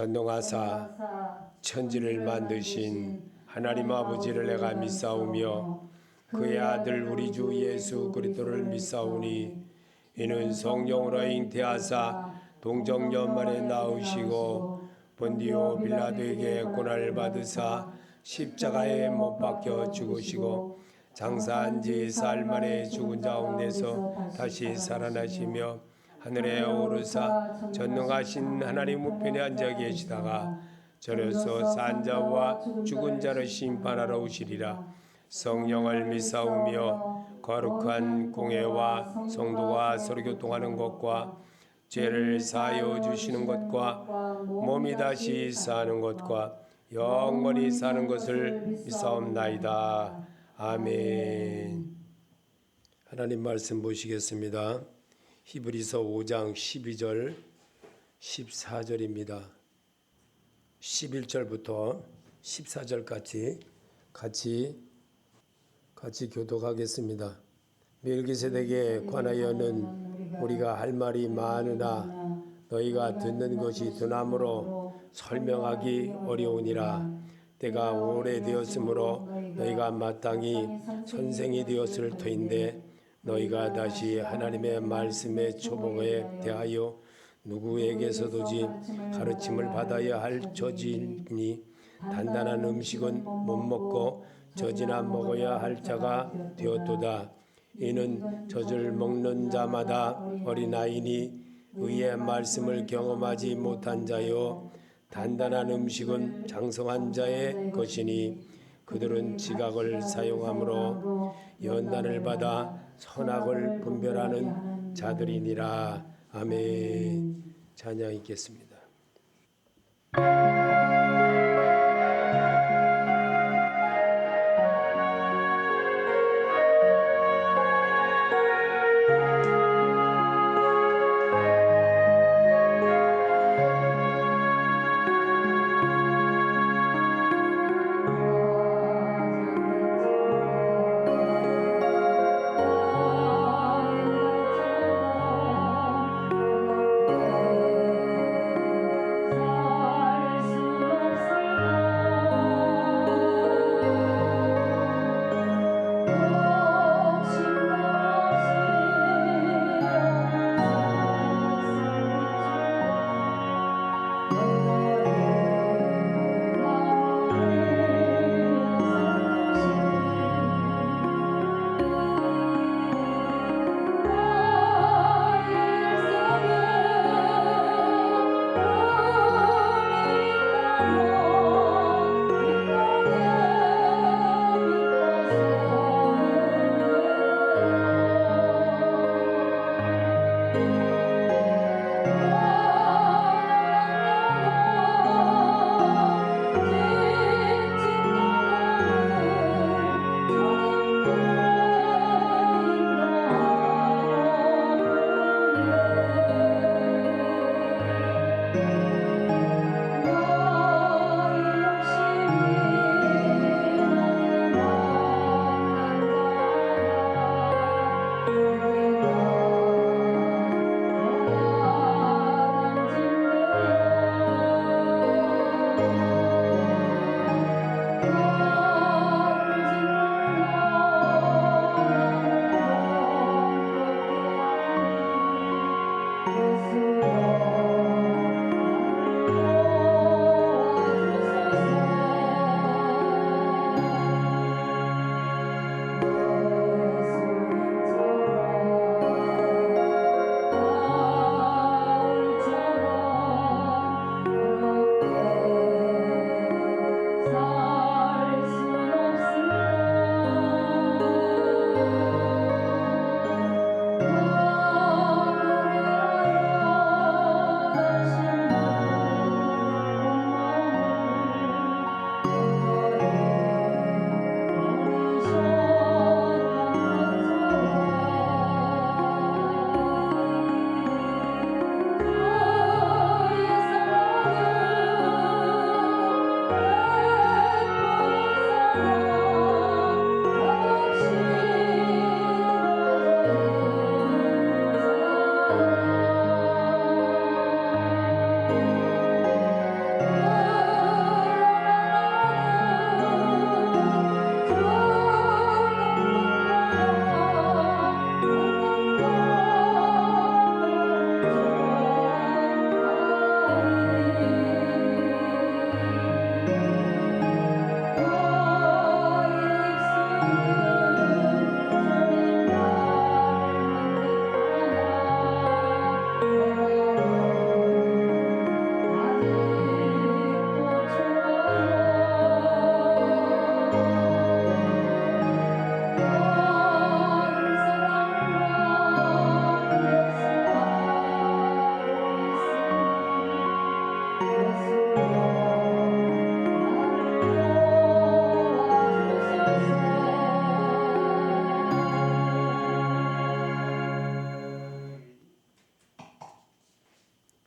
전능하사 천지를 만드신 하나님 아버지를 내가 믿사오며 그의 아들 우리 주 예수 그리스도를 믿사오니 이는 성령으로 잉태하사 동정녀만에 낳으시고 본디오 빌라도에게 고난을 받으사 십자가에 못 박혀 죽으시고 장사한 지 사흘 만에 죽은 자 가운데서 다시 살아나시며 하늘에 오르사 전능하신 하나님 우편에 앉아 계시다가 저로서 산 자와 죽은 자를 심판하러 오시리라. 성령을 믿사오며 거룩한 공회와 성도가 서로 교통하는 것과 죄를 사하여 주시는 것과 몸이 다시 사는 것과 영원히 사는 것을 믿사옵나이다. 아멘. 하나님 말씀 보시겠습니다. 히브리서 5장 12절 14절입니다. 11절부터 14절까지 같이 교독하겠습니다. 멜기세덱에 관하여는 우리가 할 말이 많으나 너희가 듣는 것이 드나므로 설명하기 어려우니라. 때가 오래되었으므로 너희가 마땅히 선생이 되었을 터인데 너희가 다시 하나님의 말씀의 초봉에 대하여 누구에게서도지 가르침을 받아야 할 처지니 단단한 음식은 못 먹고 젖이나 먹어야 할 자가 되었도다. 이는 젖을 먹는 자마다 어린아이니 의의 말씀을 경험하지 못한 자요 단단한 음식은 장성한 자의 것이니 그들은 지각을 사용함으로 연단을 받아 선악을 분별하는 자들이니라. 아멘. 찬양 있겠습니다.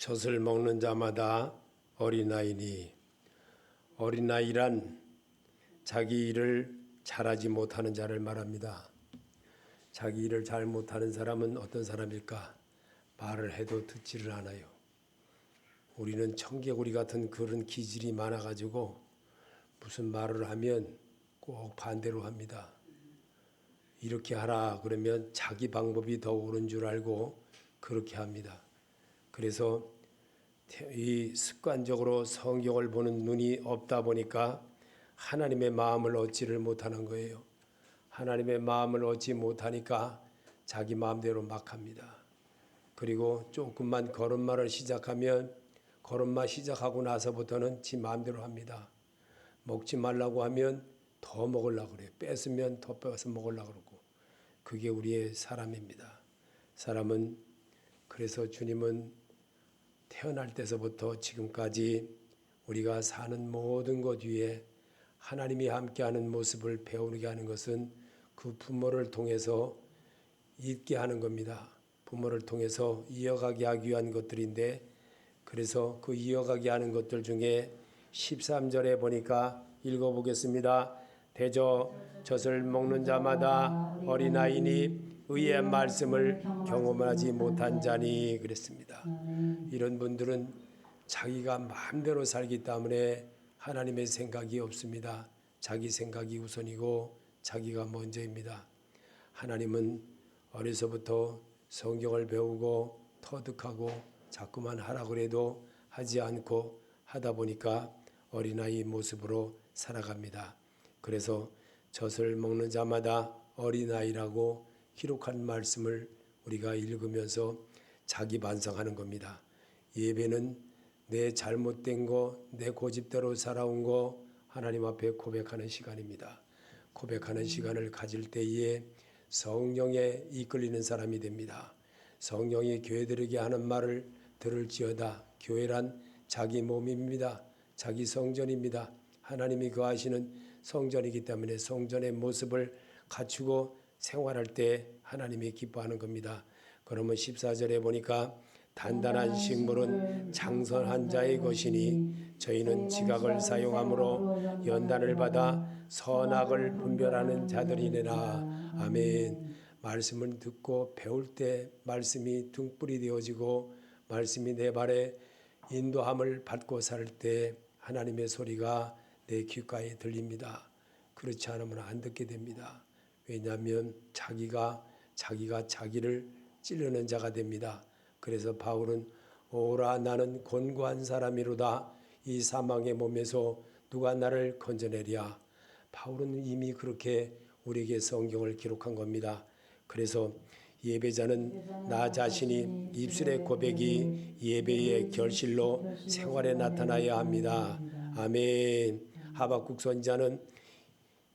젖을 먹는 자마다 어린아이니. 어린아이란 자기 일을 잘하지 못하는 자를 말합니다. 자기 일을 잘 못하는 사람은 어떤 사람일까? 말을 해도 듣지를 않아요. 우리는 청개구리 같은 그런 기질이 많아가지고 무슨 말을 하면 꼭 반대로 합니다. 이렇게 하라 그러면 자기 방법이 더 옳은 줄 알고 그렇게 합니다. 그래서 이 습관적으로 성경을 보는 눈이 없다 보니까 하나님의 마음을 얻지를 못하는 거예요. 하나님의 마음을 얻지 못하니까 자기 마음대로 막 합니다. 그리고 조금만 걸음마를 시작하면 걸음마 시작하고 나서부터는 지 마음대로 합니다. 먹지 말라고 하면 더 먹으려고 그래요. 뺏으면 더 뺏어서 먹으려고 그러고. 그게 우리의 사람입니다. 사람은 그래서 주님은 태어날 때서부터 지금까지 우리가 사는 모든 것 위에 하나님이 함께하는 모습을 배우게 하는 것은 그 부모를 통해서 있게 하는 겁니다. 부모를 통해서 이어가게 하기 위한 것들인데 그래서 그 이어가게 하는 것들 중에 13절에 보니까 읽어보겠습니다. 대저 젖을 먹는 자마다 어린아이니 의의 말씀을 경험하지 못한 자니 그랬습니다. 이런 분들은 자기가 마음대로 살기 때문에 하나님의 생각이 없습니다. 자기 생각이 우선이고 자기가 먼저입니다. 하나님은 어려서부터 성경을 배우고 터득하고 자꾸만 하라고 그래도 하지 않고 하다 보니까 어린아이 모습으로 살아갑니다. 그래서 젖을 먹는 자마다 어린아이라고 기록한 말씀을 우리가 읽으면서 자기 반성하는 겁니다. 예배는 내 잘못된 거, 내 고집대로 살아온 거 하나님 앞에 고백하는 시간입니다. 고백하는 시간을 가질 때에 성령에 이끌리는 사람이 됩니다. 성령이 교회들에게 하는 말을 들을지어다. 교회란 자기 몸입니다. 자기 성전입니다. 하나님이 거하시는 성전이기 때문에 성전의 모습을 갖추고 생활할 때 하나님이 기뻐하는 겁니다. 그러면 14절에 보니까 단단한 식물은 장성한 자의 것이니 저희는 지각을 사용함으로 연단을 받아 선악을 분별하는 자들이니라. 아멘. 말씀을 듣고 배울 때 말씀이 등불이 되어지고 말씀이 내 발에 인도함을 받고 살 때 하나님의 소리가 내 귓가에 들립니다. 그렇지 않으면 안 듣게 됩니다. 왜냐하면 자기가 자기를 찌르는 자가 됩니다. 그래서 바울은 오라 나는 곤고한 사람이로다. 이 사망의 몸에서 누가 나를 건져내랴. 바울은 이미 그렇게 우리에게 성경을 기록한 겁니다. 그래서 예배자는 나 자신이 입술의 고백이 예배의 결실로 생활에 나타나야 합니다. 아멘. 하박국 선지자는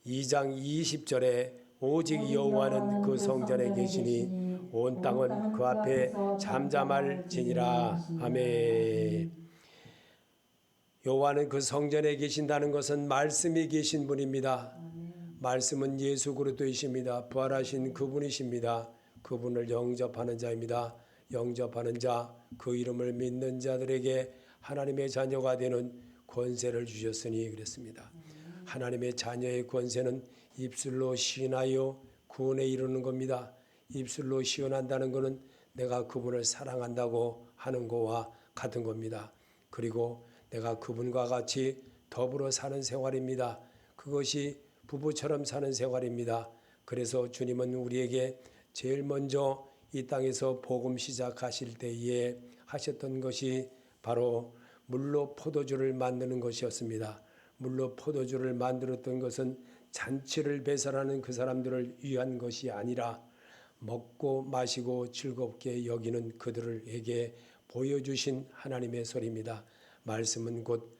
2장 20절에 오직 여호와는 그 성전에 계시니 온 땅은 그 앞에 잠잠할지니라. 아멘. 여호와는 그 성전에 계신다는 것은 말씀이 계신 분입니다. 말씀은 예수 그리스도이십니다. 부활하신 그분이십니다. 그분을 영접하는 자입니다. 영접하는 자, 그 이름을 믿는 자들에게 하나님의 자녀가 되는 권세를 주셨으니 그랬습니다. 하나님의 자녀의 권세는 입술로 시인하여 구원에 이르는 겁니다. 입술로 시인한다는 것은 내가 그분을 사랑한다고 하는 것과 같은 겁니다. 그리고 내가 그분과 같이 더불어 사는 생활입니다. 그것이 부부처럼 사는 생활입니다. 그래서 주님은 우리에게 제일 먼저 이 땅에서 복음 시작하실 때에 하셨던 것이 바로 물로 포도주를 만드는 것이었습니다. 물로 포도주를 만들었던 것은 잔치를 배설하는 그 사람들을 위한 것이 아니라 먹고 마시고 즐겁게 여기는 그들에게 보여주신 하나님의 소리입니다. 말씀은 곧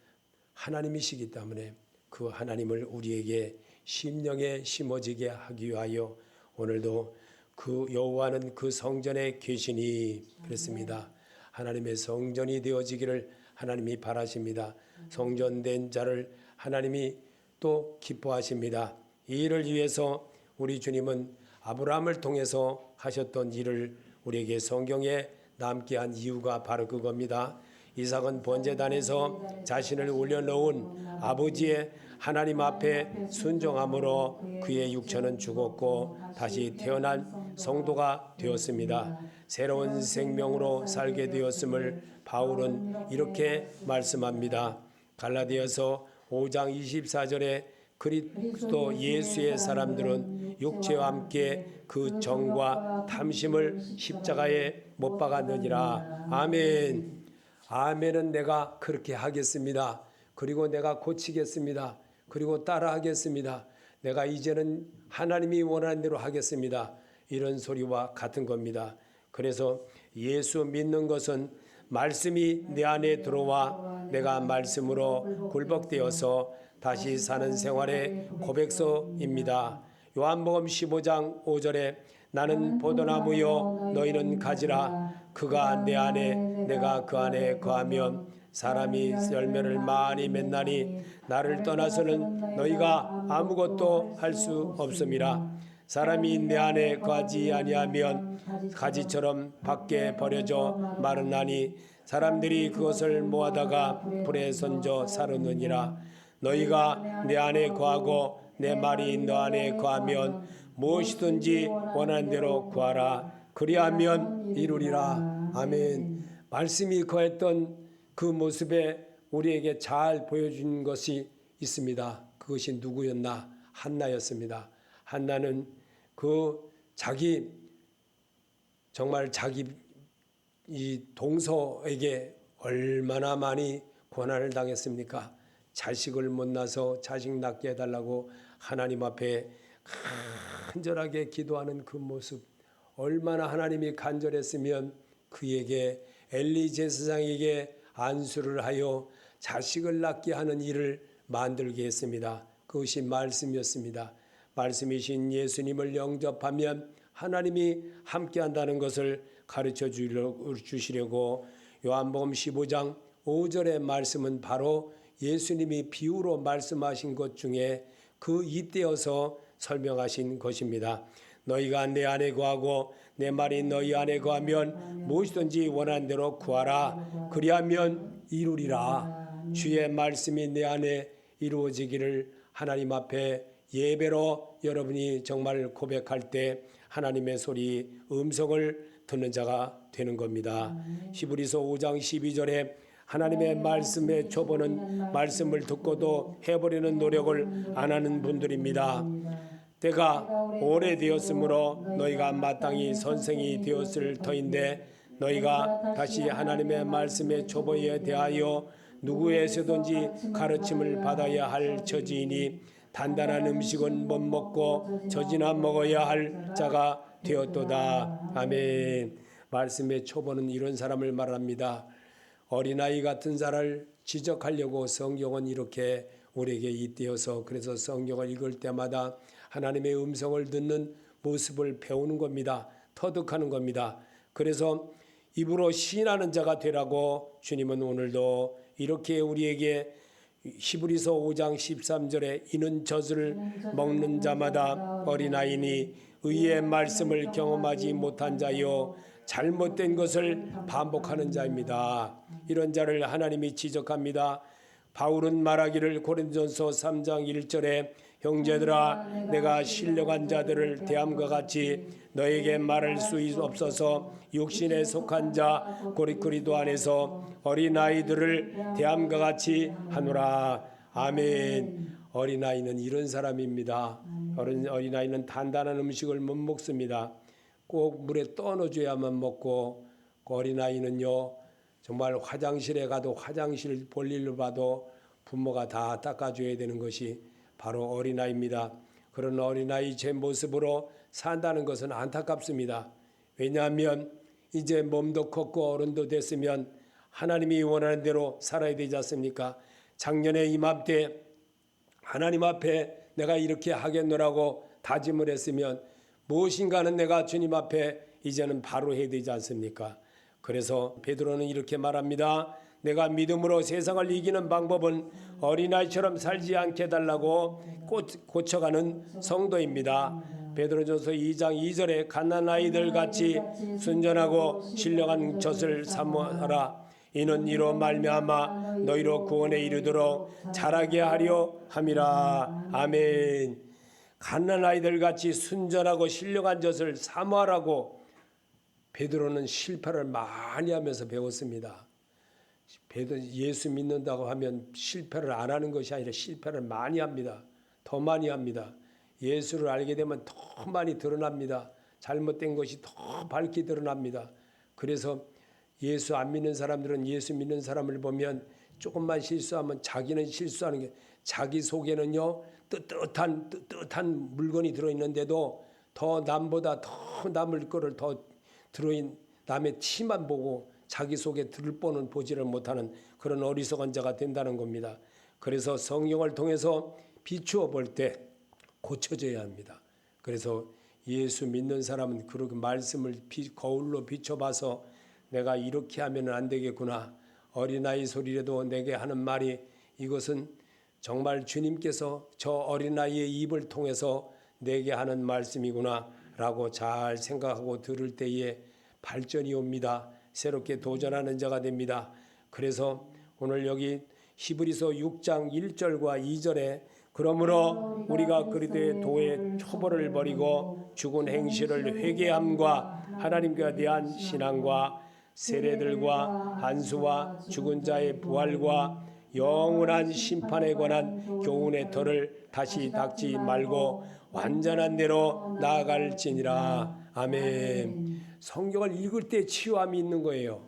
하나님이시기 때문에 그 하나님을 우리에게 심령에 심어지게 하기 위하여 오늘도 그 여호와는 그 성전에 계시니 그랬습니다. 하나님의 성전이 되어지기를 하나님이 바라십니다. 성전된 자를 하나님이 또 기뻐하십니다. 이 일을 위해서 우리 주님은 아브라함을 통해서 하셨던 일을 우리에게 성경에 남게 한 이유가 바로 그겁니다. 이삭은 번제단에서 자신을 올려놓은 아버지의 하나님 앞에 순종함으로 그의 육체는 죽었고 다시 태어난 성도가 되었습니다. 새로운 생명으로 살게 되었음을 바울은 이렇게 말씀합니다. 갈라디아서 5장 24절에 그리스도 예수의 사람들은 육체와 함께 그 정과 탐심을 십자가에 못 박았느니라. 아멘. 아멘은 내가 그렇게 하겠습니다. 그리고 내가 고치겠습니다. 그리고 따라하겠습니다. 내가 이제는 하나님이 원하는 대로 하겠습니다. 이런 소리와 같은 겁니다. 그래서 예수 믿는 것은 말씀이 내 안에 들어와 내가 말씀으로 굴복되어서 다시 사는 생활의 고백서입니다. 요한복음 15장 5절에 나는 포도나무요 너희는 가지라 그가 내 안에 내가 그 안에 거하면 사람이 열매를 많이 맺나니 나를 떠나서는 너희가 아무것도 할 수 없음이라. 사람이 내 안에 거하지 아니하면 가지처럼 밖에 버려져 마르나니 사람들이 그것을 모아다가 불에 선져 사르느니라. 너희가 내 안에 거하고 내 말이 너 안에 거하면 무엇이든지 원하는 대로 구하라. 그리하면 이루리라. 아멘. 말씀이 거했던 그 모습에 우리에게 잘 보여준 것이 있습니다. 그것이 누구였나? 한나였습니다. 한나는 그 정말 자기 이 동서에게 얼마나 많이 고난을 당했습니까? 자식을 못 낳아서 자식 낳게 해달라고 하나님 앞에 간절하게 기도하는 그 모습, 얼마나 하나님이 간절했으면 그에게 엘리 제사장에게 안수를 하여 자식을 낳게 하는 일을 만들게 했습니다. 그것이 말씀이었습니다. 말씀이신 예수님을 영접하면 하나님이 함께한다는 것을 가르쳐 주시려고 요한복음 15장 5절의 말씀은 바로 예수님이 비유로 말씀하신 것 중에 그 잇대어서 설명하신 것입니다. 너희가 내 안에 거하고 내 말이 너희 안에 거하면 무엇이든지 원하는 대로 구하라. 그리하면 이루리라. 주의 말씀이 내 안에 이루어지기를 하나님 앞에 예배로 여러분이 정말 고백할 때 하나님의 소리 음성을 듣는 자가 되는 겁니다. 히브리서 5장 12절에 하나님의 말씀의 초보는 말씀을 듣고도 해버리는 노력을 안 하는 분들입니다. 때가 오래되었으므로 너희가 마땅히 선생이 되었을 터인데 너희가 다시 하나님의 말씀의 초보에 대하여 누구에서든지 가르침을 받아야 할 처지이니 단단한 음식은 못 먹고 젖이나 먹어야 할 자가 되었도다. 아멘. 말씀의 초보는 이런 사람을 말합니다. 어린아이 같은 자를 지적하려고 성경은 이렇게 우리에게 잇대어서 그래서 성경을 읽을 때마다 하나님의 음성을 듣는 모습을 배우는 겁니다. 터득하는 겁니다. 그래서 입으로 시인하는 자가 되라고 주님은 오늘도 이렇게 우리에게 히브리서 5장 13절에 이는 젖을 먹는 자마다 어린아이니 의의 말씀을 경험하지 못한 자요 잘못된 것을 반복하는 자입니다. 이런 자를 하나님이 지적합니다. 바울은 말하기를 고린도전서 3장 1절에 형제들아 내가 신령한 자들을 대함과 같이 너에게 말할 수 없어서 육신에 속한 자 고리고리도 안에서 어린아이들을 대함과 같이 하노라. 아멘. 어린아이는 이런 사람입니다. 어린아이는 단단한 음식을 못 먹습니다. 꼭 물에 떠넣어줘야만 먹고 어린아이는요 정말 화장실에 가도 화장실 볼일을 봐도 부모가 다 닦아줘야 되는 것이 바로 어린아이입니다. 그런 어린아이 제 모습으로 산다는 것은 안타깝습니다. 왜냐하면 이제 몸도 컸고 어른도 됐으면 하나님이 원하는 대로 살아야 되지 않습니까? 작년에 이맘때 하나님 앞에 내가 이렇게 하겠노라고 다짐을 했으면 무엇인가는 내가 주님 앞에 이제는 바로 해야 되지 않습니까? 그래서 베드로는 이렇게 말합니다. 내가 믿음으로 세상을 이기는 방법은 어린아이처럼 살지 않게 해달라고 고쳐가는 성도입니다. 베드로전서 2장 2절에 갓난아이들 같이 순전하고 신령한 젖을 사모하라. 이는 이로 말미암아 너희로 구원에 이르도록 자라게 하려 함이라. 아멘. 갓난아이들 같이 순전하고 신령한 젖을 사모하라고 베드로는 실패를 많이 하면서 배웠습니다. 예수 믿는다고 하면 실패를 안 하는 것이 아니라 실패를 많이 합니다. 더 많이 합니다. 예수를 알게 되면 더 많이 드러납니다. 잘못된 것이 더 밝게 드러납니다. 그래서 예수 안 믿는 사람들은 예수 믿는 사람을 보면 조금만 실수하면 자기는 실수하는 게 자기 속에는요 뜨뜻한 물건이 들어있는데도 더 남보다 더 남을 거를 더 들어있는 남의 티만 보고 자기 속에 들을 뻔은 보지를 못하는 그런 어리석은 자가 된다는 겁니다. 그래서 성경을 통해서 비추어 볼 때 고쳐져야 합니다. 그래서 예수 믿는 사람은 그렇게 말씀을 거울로 비춰봐서 내가 이렇게 하면 안 되겠구나. 어린아이 소리라도 내게 하는 말이 이것은 정말 주님께서 저 어린아이의 입을 통해서 내게 하는 말씀이구나 라고 잘 생각하고 들을 때에 발전이 옵니다. 새롭게 도전하는 자가 됩니다. 그래서 오늘 여기 히브리서 6장 1절과 2절에 그러므로 우리가 그리스도의 도의 초보를 버리고 죽은 행실을 회개함과 하나님께 대한 신앙과 세례들과 안수와 죽은 자의 부활과 영원한 심판에 관한 교훈의 터를 다시 닦지 말고 완전한 대로 나아갈지니라. 아멘. 성경을 읽을 때 치유함이 있는 거예요.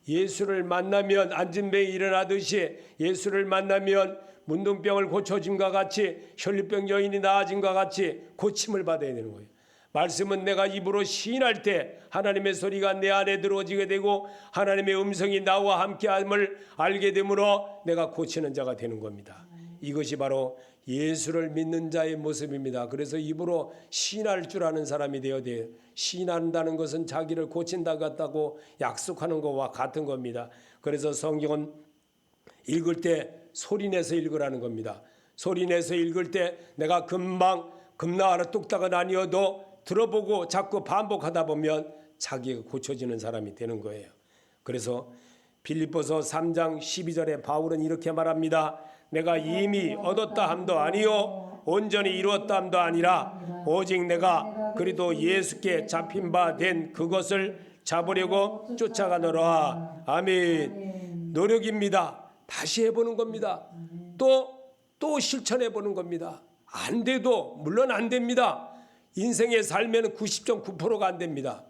예수를 만나면 앉은 배 일어나듯이 예수를 만나면 문둥병을 고쳐짐과 같이 혈류병 여인이 나아짐과 같이 고침을 받아야 되는 거예요. 말씀은 내가 입으로 시인할 때 하나님의 소리가 내 안에 들어오게 되고 하나님의 음성이 나와 함께함을 알게 되므로 내가 고치는 자가 되는 겁니다. 이것이 바로 예수를 믿는 자의 모습입니다. 그래서 입으로 시인할 줄 아는 사람이 되어야 돼요. 시인한다는 것은 자기를 고친다 같다고 약속하는 것과 같은 겁니다. 그래서 성경은 읽을 때 소리내서 읽으라는 겁니다. 소리내서 읽을 때 내가 금방 금나하나 뚝딱은 아니어도 들어보고 자꾸 반복하다 보면 자기가 고쳐지는 사람이 되는 거예요. 그래서 빌립보서 3장 12절에 바울은 이렇게 말합니다. 내가 이미 얻었다 함도 아니요 온전히 이루었다 함도 아니라 오직 내가 그리스도 예수께 잡힌 바 된 그것을 잡으려고 쫓아가노라. 아멘. 노력입니다. 다시 해보는 겁니다. 또 실천해보는 겁니다. 안 돼도 물론 안 됩니다. 인생의 삶에는 90.9%가 안 됩니다.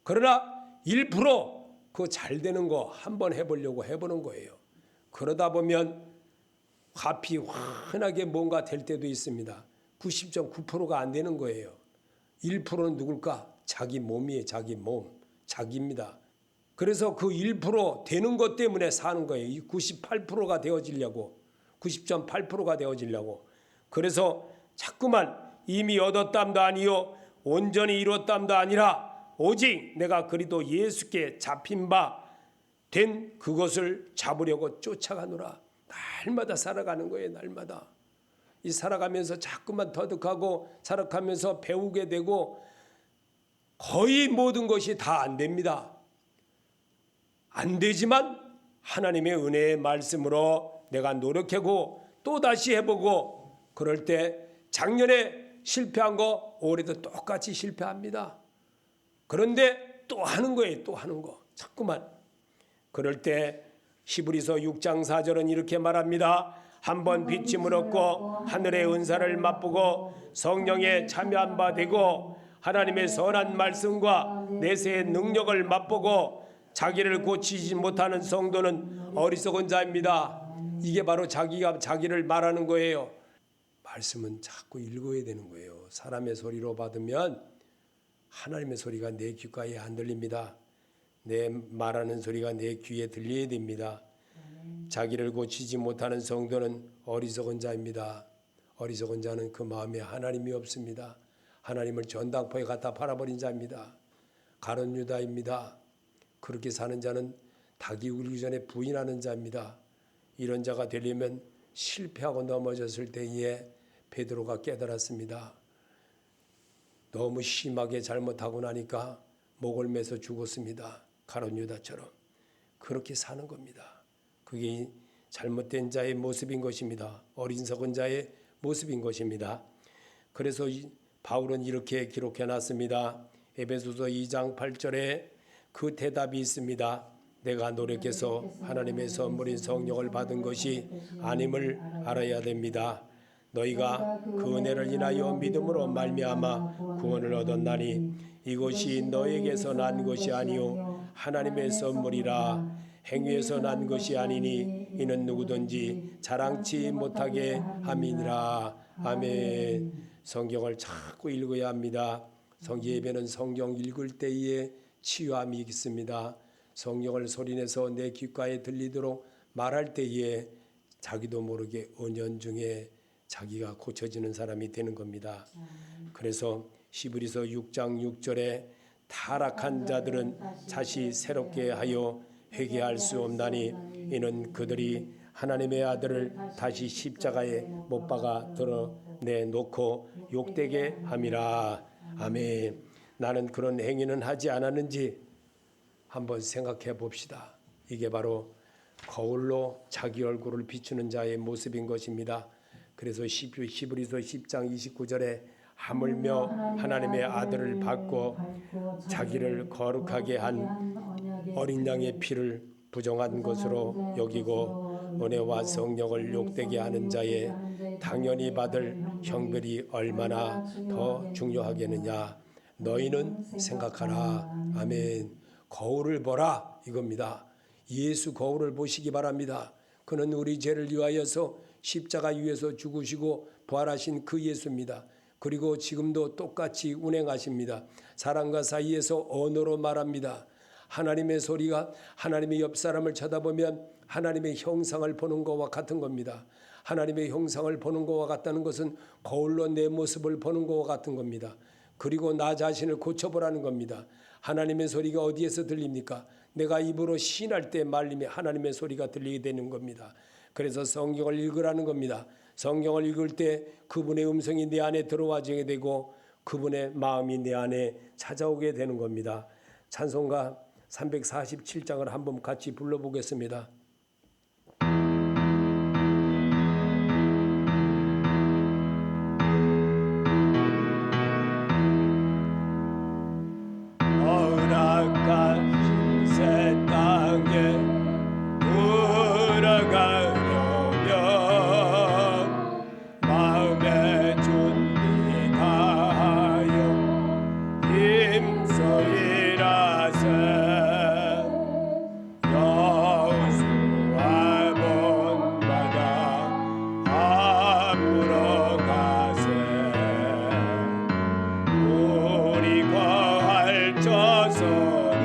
그러나 1% 그거 잘 되는 거 한번 해보려고 해보는 거예요. 그러다 보면 화피 환하게 뭔가 될 때도 있습니다. 90.9%가 안 되는 거예요. 1%는 누굴까? 자기 몸이에요. 자기 몸. 자기입니다. 그래서 그 1% 되는 것 때문에 사는 거예요. 98%가 되어지려고. 90.8%가 되어지려고. 그래서 자꾸만 이미 얻었담도 아니요 온전히 이뤘담도 아니라 오직 내가 그리스도 예수께 잡힌 바 된 그것을 잡으려고 쫓아가노라. 날마다 살아가는 거예요. 날마다. 이 살아가면서 자꾸만 터득하고 살아가면서 배우게 되고 거의 모든 것이 다 안 됩니다. 안 되지만 하나님의 은혜의 말씀으로 내가 노력하고 또다시 해보고 그럴 때 작년에 실패한 거 올해도 똑같이 실패합니다. 그런데 또 하는 거예요. 또 하는 거. 자꾸만. 그럴 때 히브리서 6장 4절은 이렇게 말합니다. 한번 빚짐을 얻고 하늘의 은사를 맛보고 성령에 참여한 바 되고 하나님의 선한 말씀과 내세의 능력을 맛보고 자기를 고치지 못하는 성도는 어리석은 자입니다. 이게 바로 자기가 자기를 말하는 거예요. 말씀은 자꾸 읽어야 되는 거예요. 사람의 소리로 받으면 하나님의 소리가 내 귓가에 안 들립니다. 내 말하는 소리가 내 귀에 들려야 됩니다. 자기를 고치지 못하는 성도는 어리석은 자입니다. 어리석은 자는 그 마음에 하나님이 없습니다. 하나님을 전당포에 갖다 팔아버린 자입니다. 가룟 유다입니다. 그렇게 사는 자는 닭이 울기 전에 부인하는 자입니다. 이런 자가 되려면 실패하고 넘어졌을 때에 베드로가 깨달았습니다. 너무 심하게 잘못하고 나니까 목을 매서 죽었습니다. 가룟 유다처럼. 그렇게 사는 겁니다. 그게 잘못된 자의 모습인 것입니다. 어리석은 자의 모습인 것입니다. 그래서 바울은 이렇게 기록해 놨습니다. 에베소서 2장 8절에 그 대답이 있습니다. 내가 노력해서 하나님의 선물인 성령을 받은 것이 아님을 알아야 됩니다. 너희가 그 은혜를 인하여 믿음으로 말미암아 구원을 얻었나니 이것이 너에게서 난 것이 아니요 하나님의 선물이라. 행위에서 난 것이 아니니 이는 누구든지 자랑치 못하게 함이니라. 아멘. 성경을 자꾸 읽어야 합니다. 예배는 성경 읽을 때에 치유함이 있습니다. 성경을 소리내서 내 귓가에 들리도록 말할 때에 자기도 모르게 은연중에 자기가 고쳐지는 사람이 되는 겁니다. 그래서 히브리서 6장 6절에 타락한 자들은 다시 새롭게 하여 회개할 수 없나니 이는 그들이 하나님의 아들을 다시 십자가에 못 박아 드러내놓고 욕되게 함이라. 아멘. 나는 그런 행위는 하지 않았는지 한번 생각해 봅시다. 이게 바로 거울로 자기 얼굴을 비추는 자의 모습인 것입니다. 그래서 히브리서 10장 29절에 하물며 하나님의 아들을 받고 자기를 거룩하게 한 어린 양의 피를 부정한 것으로 여기고 은혜와 성령을 욕되게 하는 자의 당연히 받을 형벌이 얼마나 더 중요하겠느냐. 너희는 생각하라. 아멘. 거울을 보라 이겁니다. 예수 거울을 보시기 바랍니다. 그는 우리 죄를 위하여서 십자가 위에서 죽으시고 부활하신 그 예수입니다. 그리고 지금도 똑같이 운행하십니다. 사람과 사이에서 언어로 말합니다. 하나님의 소리가 하나님의 옆 사람을 쳐다보면 하나님의 형상을 보는 것과 같은 겁니다. 하나님의 형상을 보는 것과 같다는 것은 거울로 내 모습을 보는 것과 같은 겁니다. 그리고 나 자신을 고쳐보라는 겁니다. 하나님의 소리가 어디에서 들립니까? 내가 입으로 시인할 때 말림에 하나님의 소리가 들리게 되는 겁니다. 그래서 성경을 읽으라는 겁니다. 성경을 읽을 때 그분의 음성이 내 안에 들어와지게 되고 그분의 마음이 내 안에 찾아오게 되는 겁니다. 찬송가 347장을 한번 같이 불러보겠습니다. 허락한 새 땅에 들어가려면 마음의 준비 다하여 힘써이라세. 여호수아 본받아 앞으로 가세. 우리 거할 저서는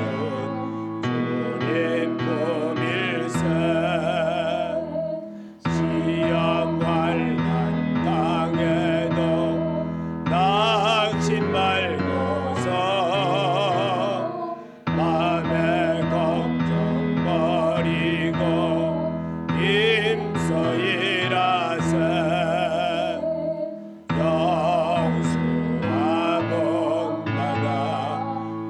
주님 품일세. 시험 환난 땅에도 낙심 말고서 맘의 걱정 버리고 힘써이라세. 여호수아 본받아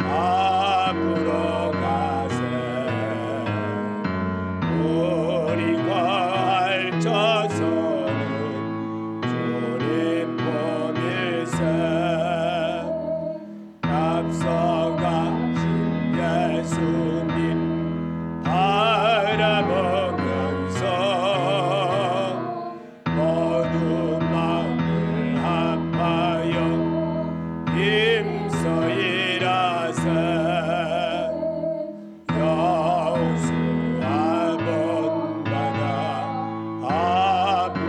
앞으로 가세. 우리 거할 저서는 주님 품일세. 앞서가신 예수님 바라보면서 모두 마음을 합하여 힘써이라세. 여호수아 본받아 앞으로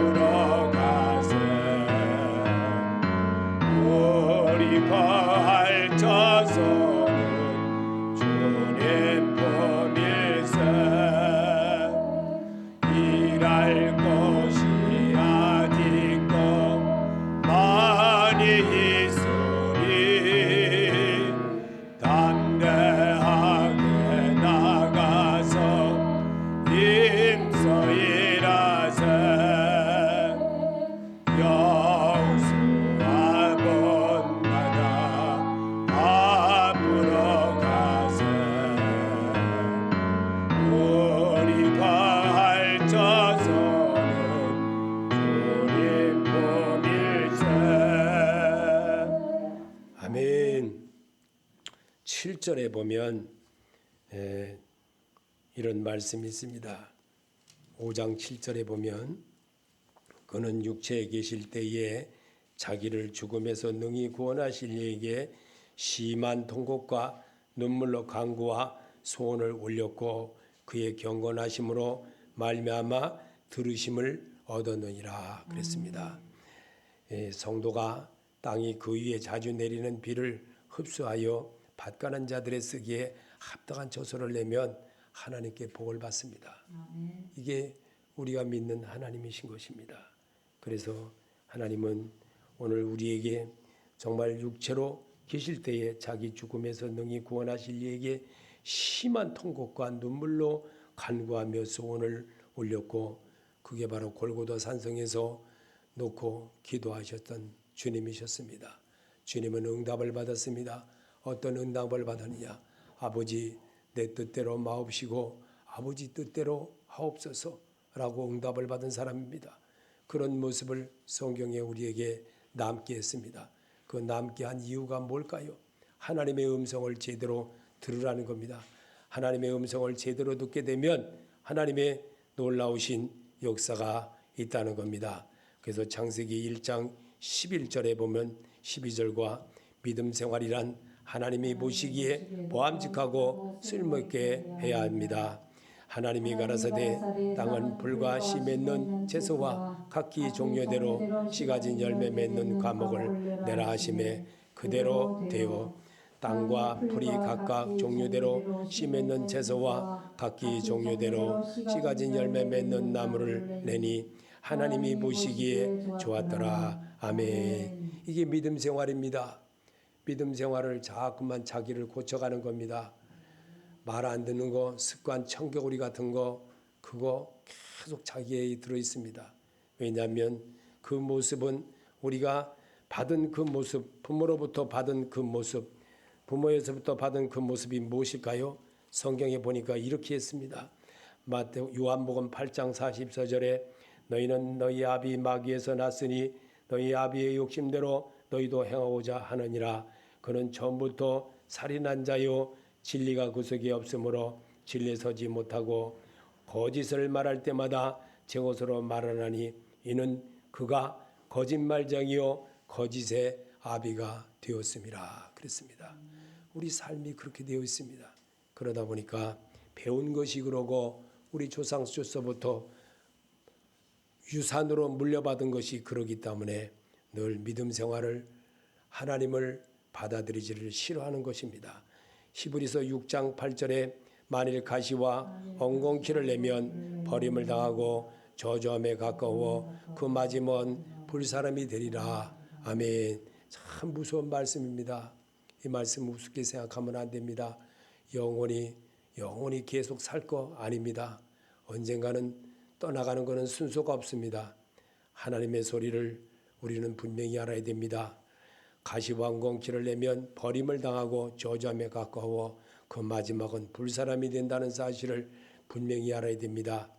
7절에 보면 이런 말씀이 있습니다. 5장 7절에 보면 그는 육체에 계실 때에 자기를 죽음에서 능히 구원하실 이에게 심한 통곡과 눈물로 간구와 소원을 올렸고 그의 경건하심으로 말미암아 들으심을 얻었느니라 그랬습니다. 성도가 땅이 그 위에 자주 내리는 비를 흡수하여 밭가는 자들의 쓰기에 합당한 처소를 내면 하나님께 복을 받습니다. 이게 우리가 믿는 하나님이신 것입니다. 그래서 하나님은 오늘 우리에게 정말 육체로 계실 때에 자기 죽음에서 능히 구원하실 이에게 심한 통곡과 눈물로 간구하며 소원을 올렸고 그게 바로 골고다 산성에서 놓고 기도하셨던 주님이셨습니다. 주님은 응답을 받았습니다. 어떤 응답을 받았느냐? 아버지 내 뜻대로 마옵시고 아버지 뜻대로 하옵소서라고 응답을 받은 사람입니다. 그런 모습을 성경에 우리에게 남게 했습니다. 그 남게 한 이유가 뭘까요? 하나님의 음성을 제대로 들으라는 겁니다. 하나님의 음성을 제대로 듣게 되면 하나님의 놀라우신 역사가 있다는 겁니다. 그래서 창세기 1장 11절에 보면 12절과 믿음 생활이란 하나님이 보시기에 보암직하고 쓸모있게 해야 합니다. 하나님이 가라사대 땅은 불과 씨 맺는 채소와 각기 종류대로 씨 가진 열매 맺는 과목을 내라 하심에 그대로 되어 땅과 풀이 각각 종류대로 씨 맺는 채소와 각기 종류대로 씨 가진 열매 맺는 나무를 내니 하나님이 보시기에 좋았더라. 아멘. 이게 믿음 생활입니다. 믿음 생활을 자꾸만 자기를 고쳐가는 겁니다. 말 안 듣는 거, 습관, 청개구리 같은 거 그거 계속 자기에 들어있습니다. 왜냐하면 그 모습은 우리가 받은 그 모습, 부모로부터 받은 그 모습, 부모에서부터 받은 그 모습이 무엇일까요? 성경에 보니까 이렇게 했습니다. 요한복음 8장 44절에 너희는 너희 아비 마귀에서 났으니 너희 아비의 욕심대로 너희도 행하고자 하느니라. 그는 처음부터 살인한 자요 진리가 그 속에 없으므로 진리에 서지 못하고 거짓을 말할 때마다 제 것으로 말하나니 이는 그가 거짓말장이요 거짓의 아비가 되었음이라 그랬습니다. 우리 삶이 그렇게 되어 있습니다. 그러다 보니까 배운 것이 그러고 우리 조상조서부터 유산으로 물려받은 것이 그러기 때문에 늘 믿음 생활을 하나님을 받아들이지를 싫어하는 것입니다. 히브리서 6장 8절에 만일 가시와 엉겅퀴를 내면 버림을 당하고 저주함에 가까워 그 맞으면 불사람이 되리라. 아멘. 참 무서운 말씀입니다. 이 말씀 우습게 생각하면 안 됩니다. 영원히 계속 살 거 아닙니다. 언젠가는 떠나가는 것은 순서가 없습니다. 하나님의 소리를 우리는 분명히 알아야 됩니다. 가시와 엉겅퀴를 내면 버림을 당하고 저주함에 가까워 그 마지막은 불사람이 된다는 사실을 분명히 알아야 됩니다.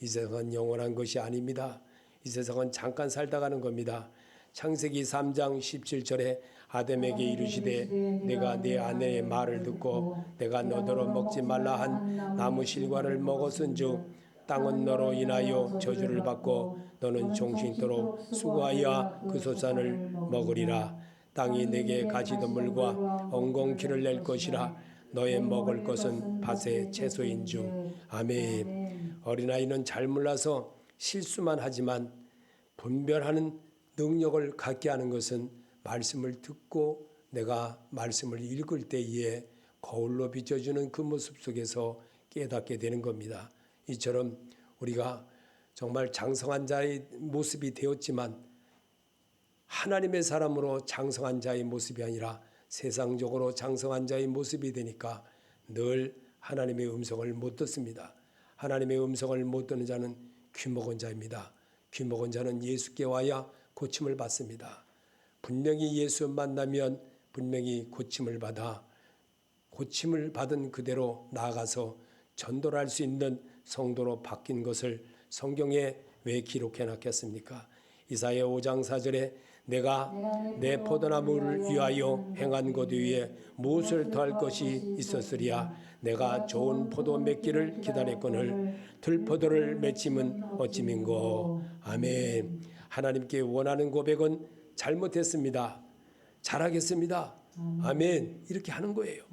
이 세상은 영원한 것이 아닙니다. 이 세상은 잠깐 살다 가는 겁니다. 창세기 3장 17절에 아담에게 이르시되 내가 네 아내의 말을 듣고 내가 너더러 먹지 말라 한 나무 실과를 먹었은즉 땅은 너로 인하여 저주를 받고 너는 종신토록 수고하여 그 소산을 먹으리라. 땅이 내게 가시덤불과 엉겅퀴를 낼 것이라. 너의 먹을 것은 밭의 채소인즉. 아멘. 어린아이는 잘 몰라서 실수만 하지만 분별하는 능력을 갖게 하는 것은 말씀을 듣고 내가 말씀을 읽을 때에 거울로 비춰주는 그 모습 속에서 깨닫게 되는 겁니다. 이처럼 우리가 정말 장성한 자의 모습이 되었지만 하나님의 사람으로 장성한 자의 모습이 아니라 세상적으로 장성한 자의 모습이 되니까 늘 하나님의 음성을 못 듣습니다. 하나님의 음성을 못 듣는 자는 귀먹은 자입니다. 귀먹은 자는 예수께 와야 고침을 받습니다. 분명히 예수 만나면 분명히 고침을 받아 고침을 받은 그대로 나아가서 전도를 할 수 있는 성도로 바뀐 것을 성경에 왜 기록해 놨겠습니까? 이사야 5장 4절에 내가 내 포도나무를 위하여 행한 것 위에 무엇을 더할 것이 있었으리야. 내가 좋은 포도 맺기를 기다렸거늘 들포도를 맺힘은 어찌민고. 아멘. 하나님께 원하는 고백은 잘못했습니다. 잘하겠습니다. 아멘. 이렇게 하는 거예요.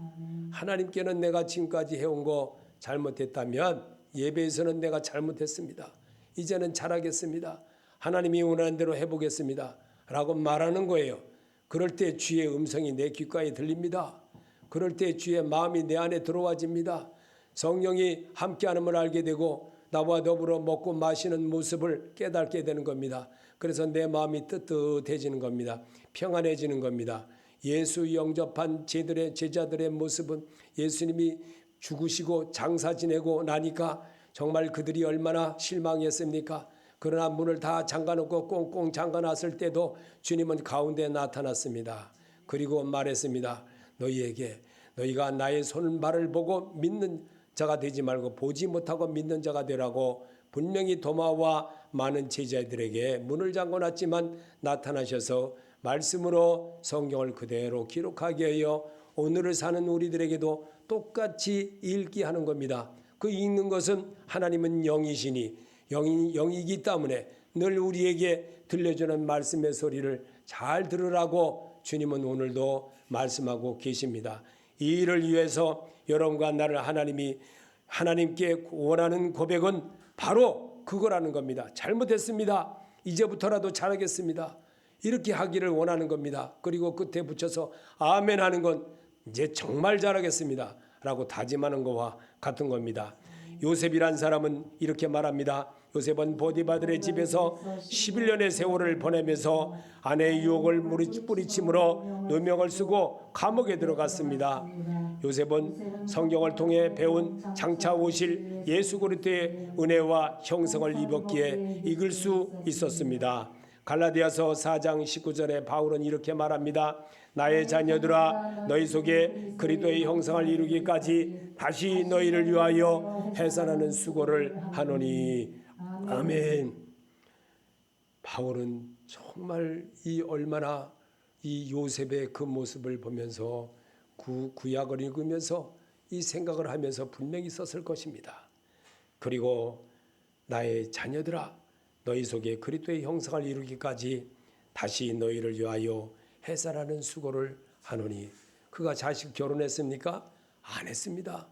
하나님께는 내가 지금까지 해온 거 잘못했다면 예배에서는 내가 잘못했습니다. 이제는 잘하겠습니다. 하나님이 원하는 대로 해보겠습니다. 라고 말하는 거예요. 그럴 때 주의 음성이 내 귓가에 들립니다. 그럴 때 주의 마음이 내 안에 들어와집니다. 성령이 함께하는 알게 되고 나와 더불어 먹고 마시는 모습을 깨닫게 되는 겁니다. 그래서 내 마음이 뜨뜻해지는 겁니다. 평안해지는 겁니다. 예수 영접한 제자들의 모습은 예수님이 죽으시고 장사 지내고 나니까 정말 그들이 얼마나 실망했습니까? 그러나 문을 다 잠가놓고 꽁꽁 잠가놨을 때도 주님은 가운데 나타났습니다. 그리고 말했습니다. 너희에게 너희가 나의 손발을 보고 믿는 자가 되지 말고 보지 못하고 믿는 자가 되라고 분명히 도마와 많은 제자들에게 문을 잠궈놨지만 나타나셔서 말씀으로 성경을 그대로 기록하게 하여 오늘을 사는 우리들에게도 똑같이 읽게 하는 겁니다. 그 읽는 것은 하나님은 영이시니 영이기 때문에 늘 우리에게 들려주는 말씀의 소리를 잘 들으라고 주님은 오늘도 말씀하고 계십니다. 이 일을 위해서 여러분과 나를 하나님께 원하는 고백은 바로 그거라는 겁니다. 잘못했습니다. 이제부터라도 잘하겠습니다. 이렇게 하기를 원하는 겁니다. 그리고 끝에 붙여서 아멘 하는 건 이제 정말 잘하겠습니다. 라고 다짐하는 것과 같은 겁니다. 요셉이란 사람은 이렇게 말합니다. 요셉은 보디바들의 집에서 11년의 세월을 보내면서 아내의 유혹을 뿌리침으로 누명을 쓰고 감옥에 들어갔습니다. 요셉은 성경을 통해 배운 장차 오실 예수 그리스도의 은혜와 형성을 입었기에 이길 수 있었습니다. 갈라디아서 4장 19절에 바울은 이렇게 말합니다. 나의 자녀들아 너희 속에 그리스도의 형상을 이루기까지 다시 너희를 위하여 해산하는 수고를 하노니. 아멘. 바울은 정말 얼마나 이 요셉의 그 모습을 보면서 구약을 읽으면서 이 생각을 하면서 분명히 썼을 것입니다. 그리고 나의 자녀들아 너희 속에 그리스도의 형상을 이루기까지 다시 너희를 위하여 해산하는 수고를 하노니. 그가 자식 결혼했습니까? 안 했습니다.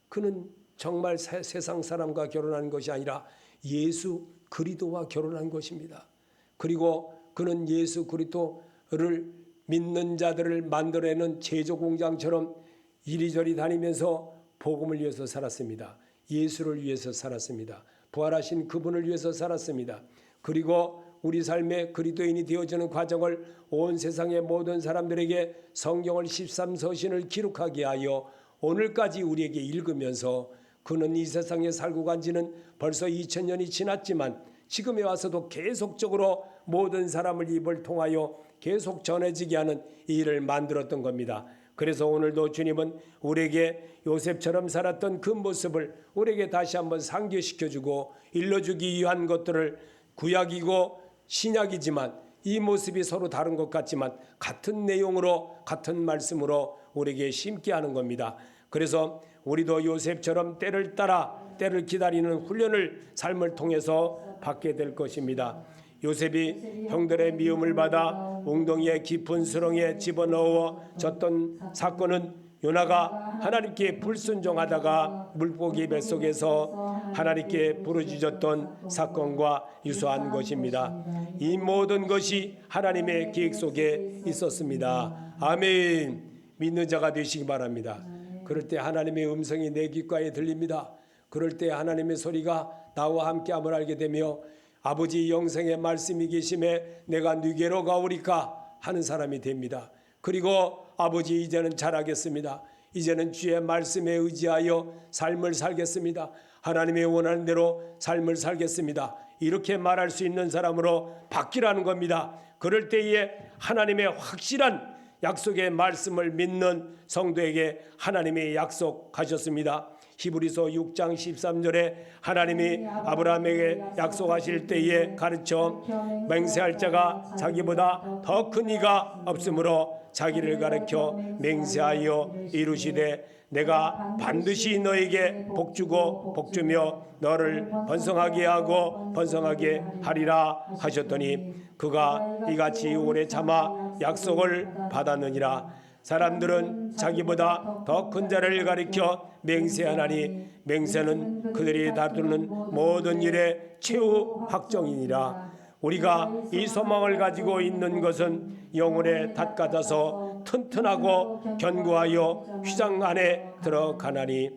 그는 정말 세상 사람과 결혼한 것이 아니라 예수 그리스도와 결혼한 것입니다. 그리고 그는 예수 그리스도를 믿는 자들을 만들어내는 제조 공장처럼 이리저리 다니면서 복음을 위해서 살았습니다. 예수를 위해서 살았습니다. 부활하신 그분을 위해서 살았습니다. 그리고 우리 삶의 그리스도인이 되어지는 과정을 온 세상의 모든 사람들에게 성경을 13서신을 기록하게 하여 오늘까지 우리에게 읽으면서 그는 이 세상에 살고 간 지는 벌써 2000년이 지났지만 지금에 와서도 계속적으로 모든 사람을 입을 통하여 계속 전해지게 하는 이 일을 만들었던 겁니다. 그래서 오늘도 주님은 우리에게 요셉처럼 살았던 그 모습을 우리에게 다시 한번 상기시켜주고 일러주기 위한 것들을 구약이고 신약이지만 이 모습이 서로 다른 것 같지만 같은 내용으로 같은 말씀으로 우리에게 심게 하는 겁니다. 그래서 우리도 요셉처럼 때를 따라 때를 기다리는 훈련을 삶을 통해서 받게 될 것입니다. 요셉이 형들의 미움을 받아 웅덩이의 깊은 수렁에 집어넣어졌던 사건은 요나가 하나님께 불순종하다가 물고기 뱃속에서 하나님께 부르짖었던 사건과 유사한 것입니다. 이 모든 것이 하나님의 계획 속에 있었습니다. 아멘. 믿는 자가 되시기 바랍니다. 그럴 때 하나님의 음성이 내 귓가에 들립니다. 그럴 때 하나님의 소리가 나와 함께함을 알게 되며 아버지 영생의 말씀이 계심에 내가 누게로 가오리까 하는 사람이 됩니다. 그리고 아버지 이제는 잘하겠습니다. 이제는 주의 말씀에 의지하여 삶을 살겠습니다. 하나님의 원하는 대로 삶을 살겠습니다. 이렇게 말할 수 있는 사람으로 바뀌라는 겁니다. 그럴 때에 하나님의 확실한 약속의 말씀을 믿는 성도에게 하나님이 약속하셨습니다. 히브리서 6장 13절에 하나님이 아브라함에게 약속하실 때에 가르쳐 맹세할 자가 자기보다 더 큰 이가 없으므로 자기를 가르쳐 맹세하여 이루시되 내가 반드시 너에게 복주고 복주며 너를 번성하게 하고 번성하게 하리라 하셨더니 그가 이같이 오래 참아 약속을 받았느니라. 사람들은 자기보다 더 큰 자를 가리켜 맹세하나니 맹세는 그들이 다투는 모든 일의 최후 확정이니라. 우리가 이 소망을 가지고 있는 것은 영혼의 닷 같아서 튼튼하고 견고하여 휘장 안에 들어가나니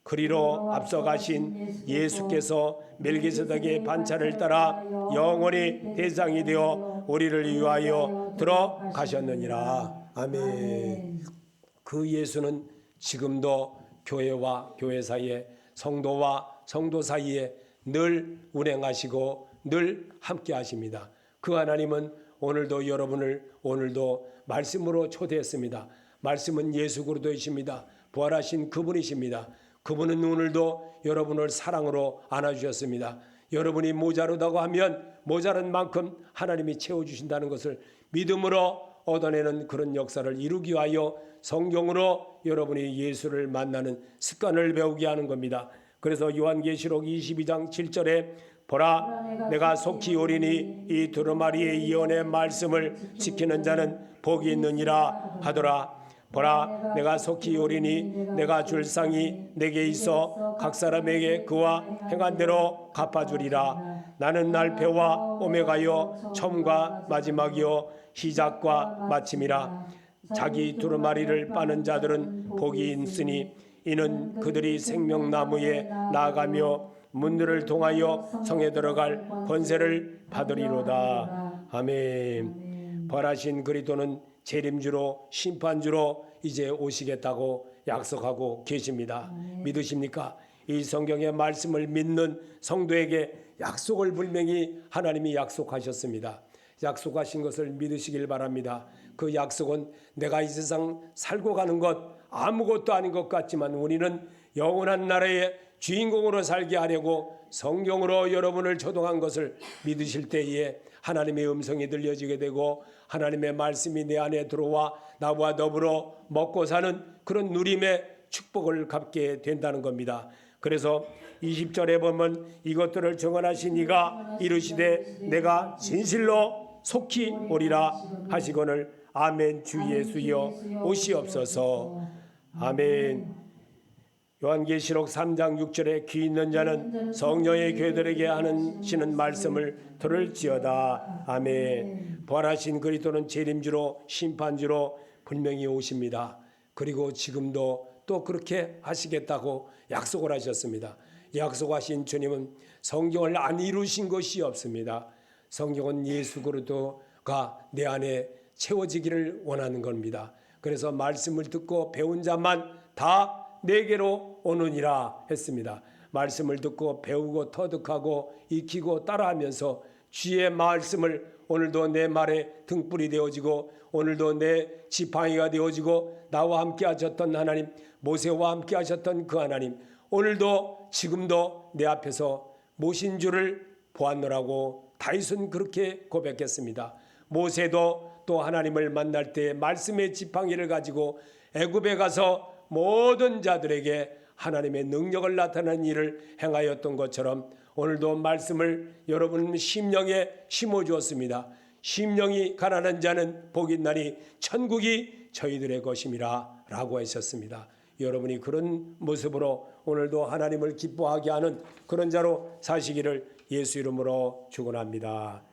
그리로 앞서가신 예수께서 멜기세덱의 반차를 따라 영원히 대상이 되어 우리를 위하여 들어가셨느니라. 아멘. 그 예수는 지금도 교회와 교회 사이에 성도와 성도 사이에 늘 운행하시고 늘 함께 하십니다. 그 하나님은 오늘도 여러분을 오늘도 말씀으로 초대했습니다. 말씀은 예수 그리스도이십니다. 부활하신 그분이십니다. 그분은 오늘도 여러분을 사랑으로 안아주셨습니다. 여러분이 모자르다고 하면 모자란 만큼 하나님이 채워주신다는 것을 믿음으로 얻어내는 그런 역사를 이루기 위하여 성경으로 여러분이 예수를 만나는 습관을 배우게 하는 겁니다. 그래서 요한계시록 22장 7절에 보라 내가 속히 오리니 이 두루마리의 예언의 말씀을 지키는 자는 복이 있느니라 하더라. 보라 내가 속히 오리니 내가 줄 상이 내게 있어 각 사람에게 그와 행한 대로 갚아주리라. 나는 알페와 오메가요 처음과 마지막이요 시작과 마침이라. 자기 두루마리를 빠는 자들은 복이 있으니 이는 그들이 생명나무에 나아가며 문들을 통하여 성에 들어갈 권세를 받으리로다. 아멘. 부활하신 그리스도는 재림주로 심판주로 이제 오시겠다고 약속하고 계십니다. 믿으십니까? 이 성경의 말씀을 믿는 성도에게 약속을 분명히 하나님이 약속하셨습니다. 약속하신 것을 믿으시길 바랍니다. 그 약속은 내가 이 세상 살고 가는 것 아무것도 아닌 것 같지만 우리는 영원한 나라의 주인공으로 살게 하려고 성경으로 여러분을 초동한 것을 믿으실 때에 하나님의 음성이 들려지게 되고 하나님의 말씀이 내 안에 들어와 나와 더불어 먹고 사는 그런 누림의 축복을 갖게 된다는 겁니다. 그래서 20절에 보면 이것들을 정언하신 이가 이르시되 내가 진실로 속히 오리라 하시거늘 아멘. 주 예수여 오시옵소서. 아멘. 요한계시록 3장 6절에 귀 있는 자는 성령의 교회들에게 하시는 말씀을 들을지어다. 아멘. 부활하신 그리스도는 재림주로 심판주로 분명히 오십니다. 그리고 지금도 또 그렇게 하시겠다고 약속을 하셨습니다. 약속하신 주님은 성경을 안 이루신 것이 없습니다. 성경은 예수 그리스도가 내 안에 채워지기를 원하는 겁니다. 그래서 말씀을 듣고 배운 자만 다 내게로 오느니라 했습니다. 말씀을 듣고 배우고 터득하고 익히고 따라하면서 주의 말씀을 오늘도 내 말에 등불이 되어지고 오늘도 내 지팡이가 되어지고 나와 함께 하셨던 하나님, 모세와 함께 하셨던 그 하나님, 오늘도 지금도 내 앞에서 모신 줄을 보았노라고 다윗은 그렇게 고백했습니다. 모세도 또 하나님을 만날 때 말씀의 지팡이를 가지고 애굽에 가서 모든 자들에게 하나님의 능력을 나타내는 일을 행하였던 것처럼 오늘도 말씀을 여러분 심령에 심어주었습니다. 심령이 가난한 자는 복이 있나니 천국이 저희들의 것임이라 라고 하셨습니다. 여러분이 그런 모습으로 오늘도 하나님을 기뻐하게 하는 그런 자로 사시기를 예수 이름으로 축원합니다.